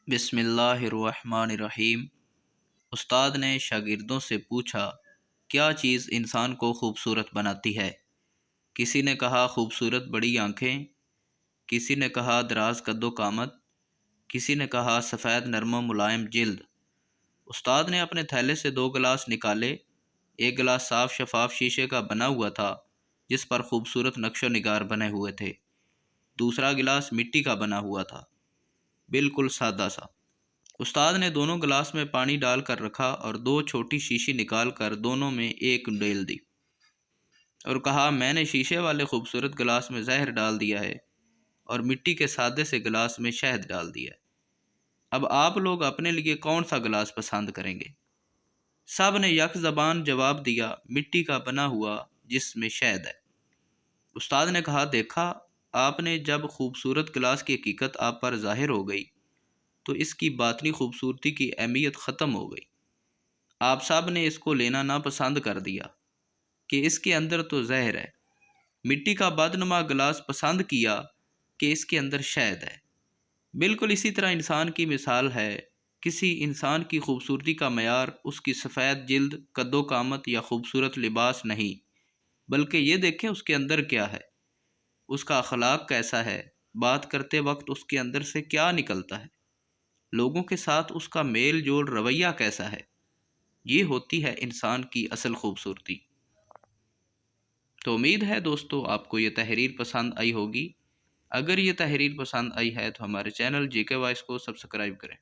بسم اللہ الرحمن الرحیم۔ استاد نے شاگردوں سے پوچھا، کیا چیز انسان کو خوبصورت بناتی ہے؟ کسی نے کہا خوبصورت بڑی آنکھیں، کسی نے کہا دراز قد و قامت، کسی نے کہا سفید نرم و ملائم جلد۔ استاد نے اپنے تھیلے سے 2 گلاس نکالے۔ ایک گلاس صاف شفاف شیشے کا بنا ہوا تھا جس پر خوبصورت نقش و نگار بنے ہوئے تھے۔ دوسرا گلاس مٹی کا بنا ہوا تھا، بالکل سادہ سا۔ استاد نے دونوں گلاس میں پانی ڈال کر رکھا اور 2 چھوٹی شیشی نکال کر دونوں میں ایک ڈیل دی اور کہا، میں نے شیشے والے خوبصورت گلاس میں زہر ڈال دیا ہے اور مٹی کے سادے سے گلاس میں شہد ڈال دیا ہے۔ اب آپ لوگ اپنے لیے کون سا گلاس پسند کریں گے؟ سب نے یک زبان جواب دیا، مٹی کا بنا ہوا جس میں شہد ہے۔ استاد نے کہا، دیکھا آپ نے، جب خوبصورت گلاس کی حقیقت آپ پر ظاہر ہو گئی تو اس کی باطنی خوبصورتی کی اہمیت ختم ہو گئی۔ آپ سب نے اس کو لینا ناپسند کر دیا کہ اس کے اندر تو زہر ہے۔ مٹی کا بدنما گلاس پسند کیا کہ اس کے اندر شہد ہے۔ بالکل اسی طرح انسان کی مثال ہے۔ کسی انسان کی خوبصورتی کا معیار اس کی سفید جلد، قد و قامت یا خوبصورت لباس نہیں، بلکہ یہ دیکھیں اس کے اندر کیا ہے، اس کا اخلاق کیسا ہے، بات کرتے وقت اس کے اندر سے کیا نکلتا ہے، لوگوں کے ساتھ اس کا میل جول رویہ کیسا ہے۔ یہ ہوتی ہے انسان کی اصل خوبصورتی۔ تو امید ہے دوستو آپ کو یہ تحریر پسند آئی ہوگی۔ اگر یہ تحریر پسند آئی ہے تو ہمارے چینل جے کے وائس کو سبسکرائب کریں۔